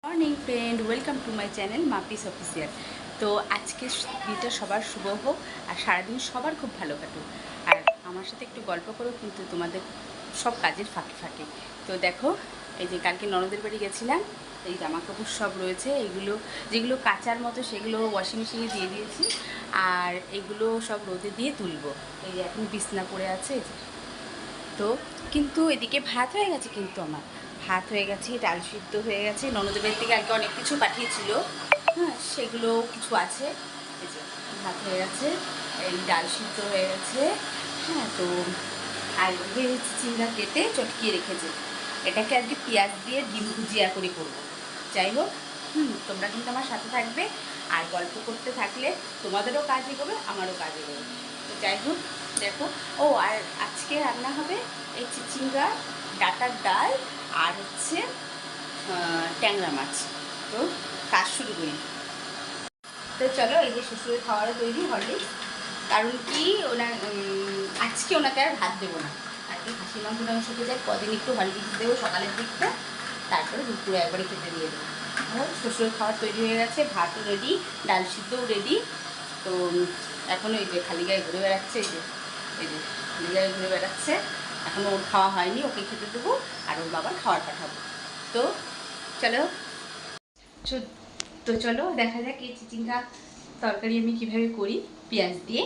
Morning friend, welcome to my channel Mapis official. তো আজকে দিনটা সবার শুভ হোক আর সারাদিন সবার খুব ভালো কাটুক। আর আমার সাথে একটু গল্প করো কিন্তু তোমাদের সব কাজের ফাঁকে ফাঁকে। তো দেখো, এই যে কালকে ননদের বাড়ি গেছিলাম, এই জামা কাপড় সব রয়েছে, এগুলো যেগুলো কাচার মতো সেগুলো ওয়াশিং মেশিনে দিয়ে দিয়েছি, আর এগুলো সব রোদে দিয়ে তুলবো। এই যে এখন বিছনা পড়ে আছে। এই যে, তো কিন্তু এদিকে ভাত হয়ে গেছে, কিন্তু আমার ভাত হয়ে গেছে, ডাল সিদ্ধ হয়ে গেছে, ননদের বাড়ি থেকে আগে অনেক কিছু পাঠিয়েছিল, হ্যাঁ সেগুলো কিছু আছে। এই যে ভাত হয়ে গেছে, এই ডাল সিদ্ধ হয়ে গেছে, হ্যাঁ। তো আর চিচিঙ্গা কেটে চটকিয়ে রেখেছে, এটাকে আজকে পেঁয়াজ দিয়ে ডিম ভুজিয়া করে করবো। যাই হোক, তোমরা কিন্তু আমার সাথে থাকবে, আর গল্প করতে থাকলে তোমাদেরও কাজ এগোবে, আমারও কাজ এগোবে। তো যাই হোক, দেখো। ও আর আজকে রান্না হবে এই চিচিঙ্গা, ডাটার ডাল, আর হচ্ছে ট্যাংরা মাছ। তো কাজ শুরু করি। তো চলো, এই যে শ্বশুরের খাওয়ারও তৈরি হরলিক্স। কারণ কি, ওনার আজকে ওনাকে আর ভাত দেবো না, আর কি হাসি মাংস টাংস খেতে যায়, কদিন একটু হরলিক্স দেবো সকালের দিকটা, তারপরে দুপুরে একবারে খেতে দিয়ে দেবো। শ্বশুরের খাওয়ার তৈরি হয়ে গেছে, ভাতও রেডি, ডাল সিদ্ধও রেডি। তো এখনও এই যে খালি গায়ে ঘুরে বেড়াচ্ছে, এই যে খালি গায়ে ঘুরে বেড়াচ্ছে। এখনও ওর খাওয়া হয়নি, ওকে খেতে দেবো আর ওর বাবার খাওয়ার পাঠাবো। তো চলো, তো চলো দেখা যাক এই চিচিঙ্গা তরকারি আমি কিভাবে করি পেঁয়াজ দিয়ে।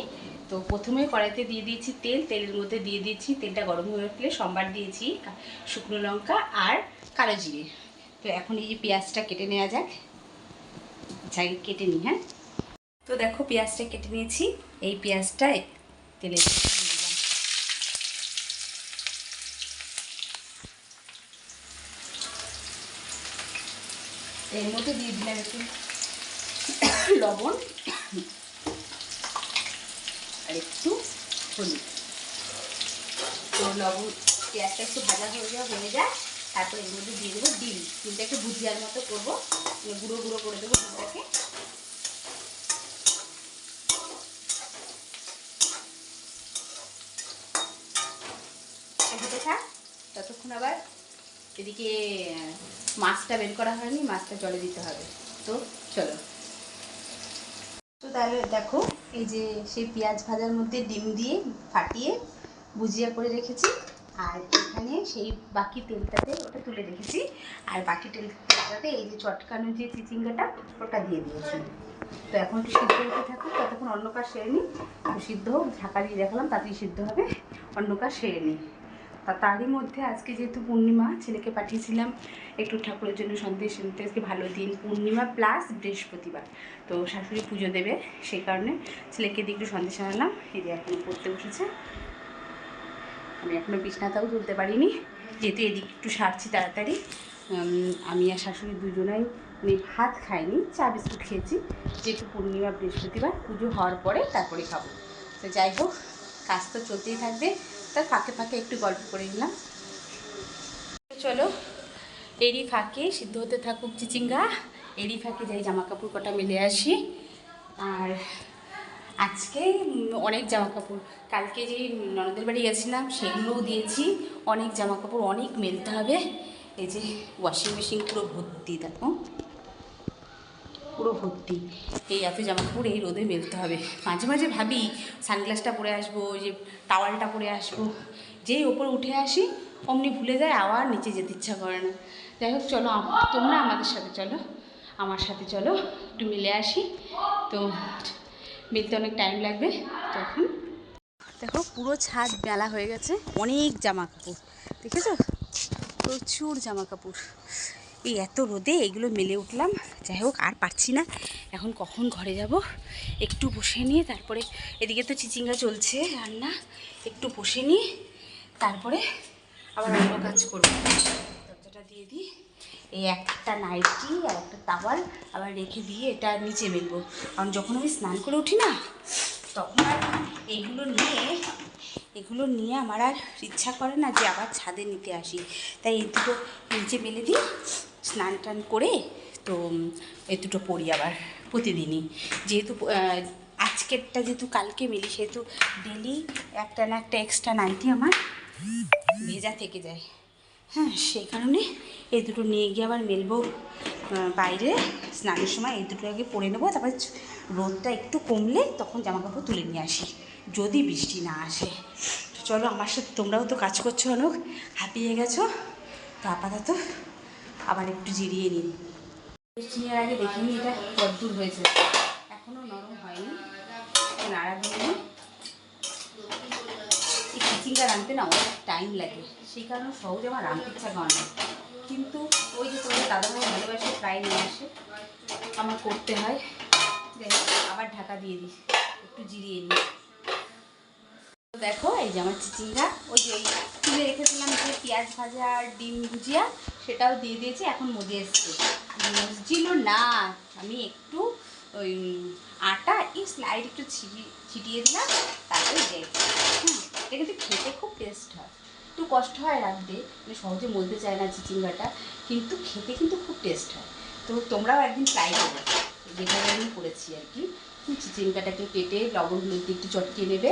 তো প্রথমে কড়াইতে দিয়ে দিয়েছি তেল, তেলের মধ্যে দিয়ে দিয়েছি, তেলটা গরম হয়ে উঠলে সম্বার দিয়েছি শুকনো লঙ্কা আর কালো জিরে। তো এখন এই যে পেঁয়াজটা কেটে নেওয়া যাক, যাই কেটে নিই। হ্যাঁ, তো দেখো পেঁয়াজটা কেটে নিয়েছি, এই পেঁয়াজটা তেলে দিয়ে দিলাম। এর মধ্যে দিয়ে দিলাম একটু লবণ আর একটু হলুদ। তো লবণ, পেঁয়াজটা একটু ভাজা হয়ে যায়, তারপরে এর মধ্যে দিয়ে দেবো ডিম। ডিমটা একটু ভুজিয়ার মতো করবো, গুঁড়ো গুঁড়ো করে দেবো ডিমটাকে। হতে থাক, ততক্ষণ আবার এদিকে মাছটা বের করা হয়নি, মাছটা জলে দিতে হবে। তো চলো, তো তাহলে দেখো, এই যে সেই পেঁয়াজ ভাজার মধ্যে ডিম দিয়ে ফাটিয়ে ভুজিয়া করে রেখেছি, আর এখানে সেই বাকি তেলটাতে ওটা তুলে রেখেছি, আর বাকি তেলটাতে এই যে চটকানো যে চিচিঙ্গাটা ওটা দিয়ে দিয়েছি। তো এখন একটু সিদ্ধ হতে থাকুক, ততক্ষণ অন্য কাজ সেরে নিই। একটু সিদ্ধ হোক, ঢাকা দিয়ে দেখালাম, তাড়াতাড়ি সিদ্ধ হবে, অন্য কাজ সেরে নিই। তারই মধ্যে আজকে যেহেতু পূর্ণিমা, ছেলেকে পাঠিয়েছিলাম একটু ঠাকুরের জন্য সন্দেশ নিতে। আজকে ভালো দিন, পূর্ণিমা প্লাস বৃহস্পতিবার, তো শাশুড়ি পুজো দেবে, সেই কারণে ছেলেকে দিয়ে একটু সন্দেশ আনালাম। এই যে এখনও পড়তে বসেছে, আমি এখনও বিছনাটাও তুলতে পারিনি, যেহেতু এদিক একটু সারছি তাড়াতাড়ি। আমি আর শাশুড়ি দুজনাই ভাত খাইনি, চা বিস্কুট খেয়েছি, যেহেতু পূর্ণিমা বৃহস্পতিবার, পুজো হওয়ার পরে তারপরে খাবো। তো যাই হোক, কাজ তো চলতেই থাকবে, তার ফাঁকে ফাঁকে একটু গল্প করে নিলাম। চলো, এরই ফাঁকে সিদ্ধ হতে থাকুক চিচিঙ্গা, এরই ফাঁকে যাই জামা কাপড় কটা মেলে আসি। আর আজকে অনেক জামা কাপড়, কালকে যে ননদের বাড়ি গেছিলাম সেগুলোও দিয়েছি, অনেক জামা কাপড় অনেক মেলতে হবে। এই যে ওয়াশিং মেশিন পুরো ভর্তি, দেখো পুরো ভর্তি, এই এত জামা কাপড় এই রোদে মেলতে হবে। মাঝে মাঝে ভাবি সানগ্লাসটা পরে আসবো, যে টাওয়ালটা পরে আসবো, যেই ওপর উঠে আসি অমনি ভুলে যায়, আবার নিচে যেতে ইচ্ছা করে না। যাই হোক চলো, তোমরা আমাদের সাথে চলো, আমার সাথে চলো, একটু মিলে আসি। তো মিলতে অনেক টাইম লাগবে। তো এখন দেখো পুরো ছাদ মেলা হয়ে গেছে, অনেক জামা কাপড়, দেখেছো প্রচুর জামা কাপড়, এই এত রোদে এগুলো মেলে উঠলাম। যাই হোক, আর পারছি না, এখন কখন ঘরে যাব, একটু বসে নিয়ে তারপরে, এদিকে তো চিচিঙ্গা চলছে রান্না, একটু বসে নিয়ে তারপরে আবার অন্য কাজ করবো। দরজাটা দিয়ে দিই, এই একটা নাইটি আর একটা তাওয়াল আবার রেখে দিয়ে এটা নিচে মেলবো, কারণ যখন আমি স্নান করে উঠি না, তখন আর এগুলো নিয়ে আমার আর ইচ্ছা করে না যে আবার ছাদে নিতে আসি, তাই এই দুটো নিচে মেলে দিই স্নান টান করে। তো এই দুটো পরি আবার প্রতিদিনই, যেহেতু আজকেরটা যেহেতু কালকে মেলি, সেহেতু ডেলি একটা না একটা এক্সট্রা নাইটি আমার ভেজা থেকে যায়। হ্যাঁ, সেই কারণে এই দুটো নিয়ে গিয়ে আবার মেলবো বাইরে স্নানের সময়। এই দুটো আগে পরে নেবো, তারপর রোদটা একটু কমলে তখন জামাকাপড় তুলে নিয়ে আসি, যদি বৃষ্টি না আসে। চলো আমার সাথে তোমরাও তো কাজ করছো, অনেক হাঁপিয়ে গেছো, তো আপাতত আবার একটু জিরিয়ে নিন। চিনির আগে দেখিনি এটা কদ্দূর হয়েছে, এখনও নরম হয়নি, নাড়া দিইনি। এই কিচিংটা রাঁধতে না অনেক টাইম লাগে, সেই কারণে সহজে আমার রাঁধতে ইচ্ছা করে না। কিন্তু ওই যে তোমাদের দাদাভাই ভালোবাসে প্রায় নিয়ে আসে, আমার করতে হয়। আবার ঢাকা দিয়ে দিই, একটু জিরিয়ে নিই। দেখো এই যে আমার চিচিঙ্গা, ওই যে ওই তুলে রেখেছিলাম যে পেঁয়াজ ভাজা আর ডিম ভুজিয়া, সেটাও দিয়ে দিয়েছি। এখন মজে এসছে, মজছিল না, আমি একটু ওই আটা স্লাইড একটু ছিটিয়ে দিলাম, তারপরে দেখ। এটা কিন্তু খেতে খুব টেস্ট হয়, একটু কষ্ট হয় রাখতে, মানে সহজে মজতে চায় না চিচিঙ্গাটা, কিন্তু খেতে কিন্তু খুব টেস্ট হয়। তো তোমরাও একদিন ট্রাই করবে, যেভাবে আমি করেছি আর কি। চিচিঙ্গাটাকে কেটে লবণ হলুদ দিয়ে একটু চটকে নেবে,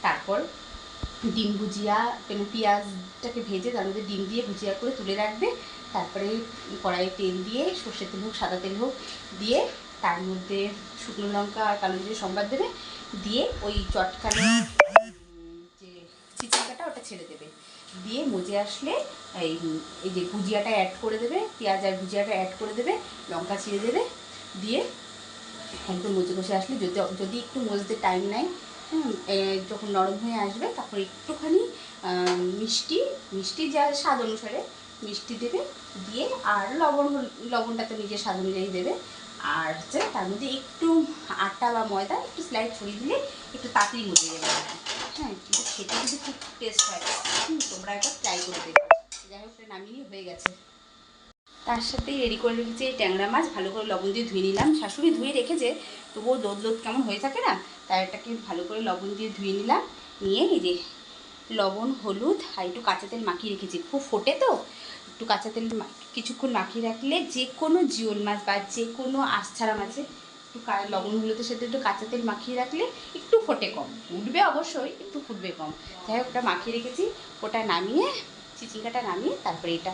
তারপর ডিম ভুজিয়া পেঁয়াজটাকে ভেজে তার মধ্যে ডিম দিয়ে ভুজিয়া করে তুলে রাখবে। তারপরে কড়াইয়ে তেল দিয়ে, সর্ষের তেল হোক সাদা তেল হোক দিয়ে, তার মধ্যে শুকনো লঙ্কা আর কালো জিরে সম্বাদ দেবে, দিয়ে ওই চটকানো যে চিচিঙ্গাটা ওটা ছেড়ে দেবে, দিয়ে মজে আসলে এই যে ভুজিয়াটা অ্যাড করে দেবে, পেঁয়াজ আর ভুজিয়াটা অ্যাড করে দেবে, লঙ্কা ছিঁড়ে দেবে, দিয়ে একদম মজে কষে আসলে যদি একটু মজতে টাইম নেয়, যখন নরম হয়ে আসবে তখন একটুখানি মিষ্টি যা স্বাদ অনুসারে মিষ্টি দেবে, দিয়ে আর লবণটা তো নিজের স্বাদ অনুযায়ী দেবে। আর হচ্ছে তার মধ্যে একটু আটা বা ময়দা একটু স্লাইড ছড়িয়ে দিলে একটু তাড়াতাড়ি মজে যাবে আর কি। হ্যাঁ, কিন্তু খেতে কিন্তু খুব টেস্ট হয়, তোমরা একবার ট্রাই করে দেখো। যাই হোক, নামিয়ে হয়ে গেছে। তার সাথেই রেডি করে রেখেছি এই ট্যাংরা মাছ, ভালো করে লবণ দিয়ে ধুয়ে নিলাম। শাশুড়ি ধুয়ে রেখেছে, তবুও লোদ কেমন হয়ে থাকে না, তাই এটাকে ভালো করে লবণ দিয়ে ধুয়ে নিলাম। নিয়ে এই যে লবণ হলুদ আর একটু কাঁচা তেল মাখিয়ে রেখেছি, খুব ফোটে তো, একটু কাঁচা তেল কিছুক্ষণ মাখিয়ে রাখলে যে কোনো জিওল মাছ বা যে কোনো আঁশছাড়া মাছে একটু লবণ হলুদের সাথে একটু কাঁচা তেল মাখিয়ে রাখলে একটু ফোটে কম, ফুটবে অবশ্যই, একটু ফুটবে কম। যাই হোক, ওটা মাখিয়ে রেখেছি, ওটা নামিয়ে চিচিঙ্গাটা নামিয়ে তারপরে এটা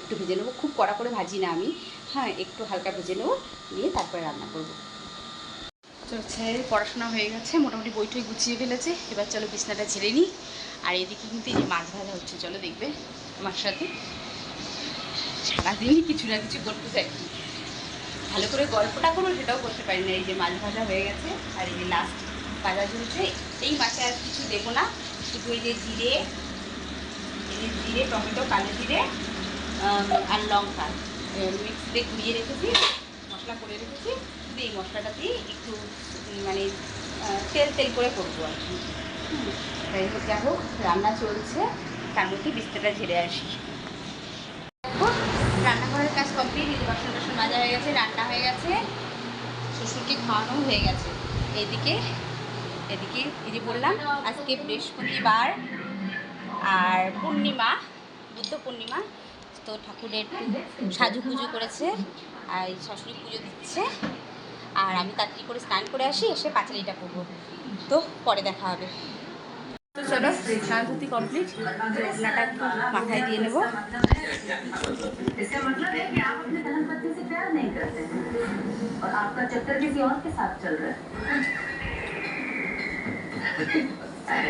একটু ভেজে নেবো, খুব কড়া করে ভাজি না আমি, হ্যাঁ একটু হালকা ভেজে নেবো, নিয়ে তারপরে রান্না করবো। তো ছেলের পড়াশোনা হয়ে গেছে, মোটামুটি বইটই গুছিয়ে ফেলেছে, এবার চলো বিছনাটা ঝেড়ে নিই। আর এদিকে কিন্তু এই যে মাছ ভাজা হচ্ছে, চলো দেখবে আমার সাথে। সারাদিনই কিছু না কিছু করতে চাই, ভালো করে গল্পটা করবো সেটাও করতে পারি না। এই যে মাছ ভাজা হয়ে গেছে, আর এই যে লাস্ট ভাজা ঝুলছে, এই মাছে আর কিছু দেবো না, শুধু এই যে জিরে, টমেটো, কালো জিরে আর লঙ্কা মিক্সিতে ঘুরিয়ে রেখেছি, মশলা করে রেখেছি, শুধু এই মশলাটা দিয়ে একটু মানে তেল করে করবো আর কি। তাই হোক, যা হোক রান্না চলছে, তার মধ্যে বিস্তারটা ঝেড়ে আসি। রান্নাঘরের কাজ কমপ্লিট, এই বাসন টাসন মাজা হয়ে গেছে, রান্না হয়ে গেছে, শ্বশুরকে খাওয়ানো হয়ে গেছে। এদিকে এই যে বললাম আজকে বৃহস্পতিবার আর পূর্ণিমা, বুদ্ধ পূর্ণিমা, তো ঠাকুরের একটু সাজুগুজু করেছে, আর শাশুড়ি পুজো দিচ্ছে, আর আমি তাড়াতাড়ি করে স্নান করে আসি, এসে পাঁচালিটা করবো। তো পরে দেখা হবে। তো চলো, স্নান ধুতি কমপ্লিট, ওড়নাটা একটু মাথায় দিয়ে নেবো।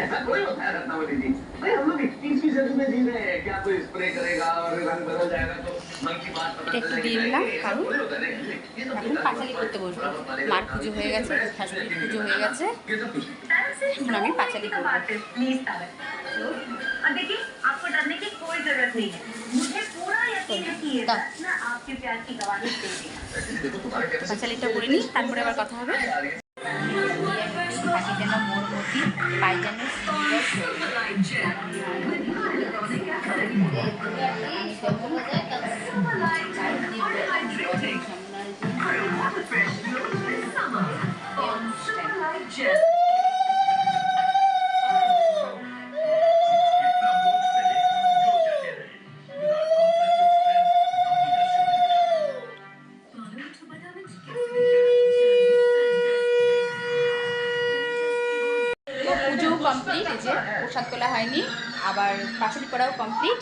ऐसा कोई होता है रत्नावली जी? भाई हम लोग 21वीं सदी में जी रहे हैं, क्या कोई स्प्रे करेगा और रंग बदल जाएगा तो मन की बात पता একটু দিয়ে নিলাম, কারণ এখন পাঁচালি করতে বসবো। মার পুজো হয়ে গেছে, শাশুড়ির পুজো হয়ে গেছে, এখন আমি পাঁচালি করবো। देखिए आपको डरने की कोई जरूरत नहीं है, मुझे पूरा यकीन है कि ये ना आपके प्यार की गवाही देगी। পাঁচালিটা করে নিই, তারপরে আবার কথা হবে। পাখিটা মোড়মতি পায়জানের পুজোও কমপ্লিট, এই যে প্রসাদ তোলা হয়নি, আবার পাঁচালি করাও কমপ্লিট।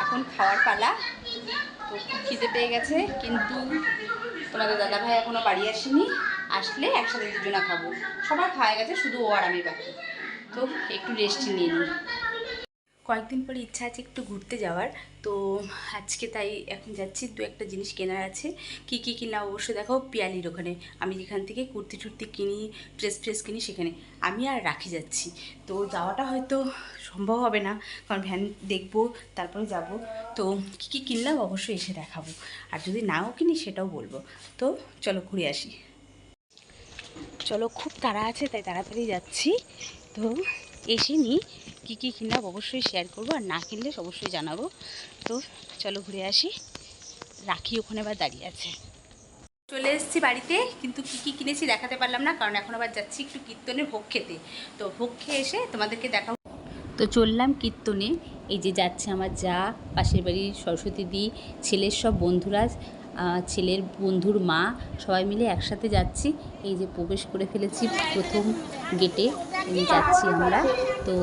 এখন এখন খাওয়ার পালা। তো খুব খিদে পেয়ে গেছে, কিন্তু তোমাদের দাদাভাই এখনও বাড়ি আসেনি, আসলে একসাথে দুজনা খাবো। সবার খাওয়া গেছে, শুধু ও আর আমি বাকি। তো একটু রেস্ট নিয়ে নিই। কয়েকদিন পরে ইচ্ছা আছে একটু ঘুরতে যাওয়ার, তো আজকে তাই এখন যাচ্ছি। দু একটা জিনিস কেনার আছে। কি কি কিনলাম অবশ্যই দেখো পিয়ালির ওখানে, আমি যেখান থেকে কুর্তি টুর্তি কিনি, ড্রেস কিনি, সেখানে আমি আর রাখি যাচ্ছি। তো যাওয়াটা হয়তো সম্ভব হবে না, কারণ ভ্যান দেখবো তারপরে যাব। তো কি কি কিনলাম অবশ্যই এসে দেখাবো, আর যদি নাও কিনি সেটাও বলবো। তো চলো ঘুরে আসি। চলো, খুব তাড়া আছে তাই তাড়াতাড়ি যাচ্ছি। তো এসে নিই, কী কী কিনলাম অবশ্যই শেয়ার করবো, আর না কিনলে অবশ্যই জানাবো। তো চলো ঘুরে আসি। রাখি ওখানে আবার দাঁড়িয়ে আছে। চলে এসেছি বাড়িতে, কিন্তু কী কী কিনেছি দেখাতে পারলাম না, কারণ এখন আবার যাচ্ছি একটু কীর্তনে ভোগ খেতে। তো ভোগ খেয়ে এসে তোমাদেরকে দেখাবো। তো চললাম কীর্তনে। এই যে যাচ্ছে আমার যা, পাশের বাড়ির সরস্বতী দি, ছেলের সব বন্ধুরা, ছেলের বন্ধুর মা, সবাই মিলে একসাথে যাচ্ছি। এই যে প্রবেশ করে ফেলেছি প্রথম গেটে, যাচ্ছি আমরা। তো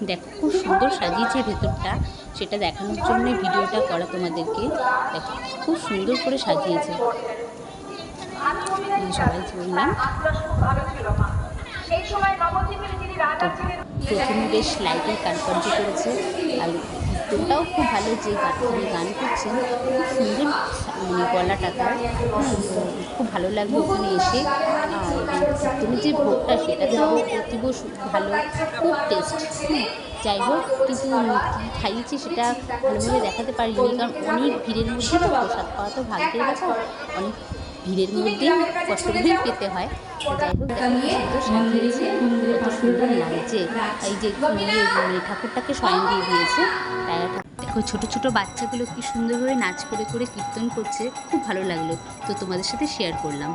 দেখো খুব সুন্দর সাজিয়েছে ভেতরটা, সেটা দেখানোর জন্যই ভিডিওটা করা তোমাদেরকে। দেখো খুব সুন্দর করে সাজিয়েছে। সবাই চললাম। তো প্রথমে বেশ লাইটের কারুকার্য করেছে, আর কীর্তনটাও খুব ভালো। যে গান করছেন খুব সুন্দর, মানে গলাটা তার খুব ভালো লাগলো ওখানে এসে। আর কীর্তনের যে ভোগটা সেটা তো অতীব ভালো, খুব টেস্ট। যাই হোক, কিন্তু কী খাইয়েছি সেটা ভালোভাবে দেখাতে পারিনি, কারণ অনেক ভিড়ের মধ্যে তো প্রসাদ পাওয়া তো ভাগ্যের ব্যাপার, অনেক ভিড়ের মধ্যে কষ্ট করেই পেতে হয়। যাই হোক, সুন্দর সাজিয়েছে, কত সুন্দর লাগছে। এই যে ঠাকুরটাকে স্বয়ং দিয়ে দিয়েছে। দেখো ছোটো ছোটো বাচ্চাগুলো কি সুন্দরভাবে নাচ করে করে কীর্তন করছে, খুব ভালো লাগলো। তো তোমাদের সাথে শেয়ার করলাম।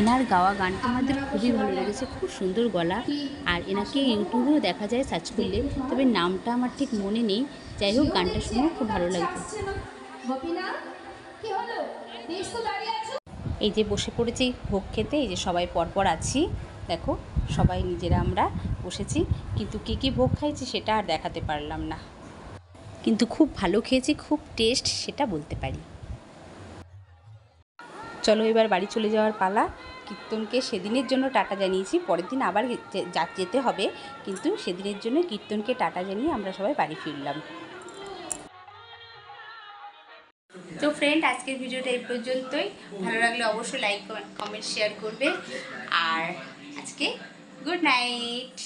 এনার গাওয়া গানটা আমাদের খুবই ভালো লেগেছে, খুব সুন্দর গলা। আর এনাকে ইউটিউবেও দেখা যায় সার্চ করলে, তবে নামটা আমার ঠিক মনে নেই। যাই হোক, গানটা শুনেও খুব ভালো লাগবে। এই যে বসে পড়েছি ভোগ খেতে, এই যে সবাই পরপর আছি। দেখো সবাই নিজেরা আমরা বসেছি, কিন্তু কী কী ভোগ খাইছি সেটা আর দেখাতে পারলাম না, কিন্তু খুব ভালো খেয়েছি, খুব টেস্ট সেটা বলতে পারি। চলো এবার বাড়ি চলে যাওয়ার পালা। কীর্তনকে সেদিনের জন্য টাটা জানিয়েছি, পরের দিন আবার যেতে হবে, কিন্তু সেদিনের জন্য কীর্তনকে টাটা জানিয়ে আমরা সবাই বাড়ি ফিরলাম। তো ফ্রেন্ড, আজকের ভিডিওটা এই পর্যন্তই। ভালো লাগলে অবশ্যই লাইক কমেন্ট শেয়ার করবে। আর আজকে গুড নাইট।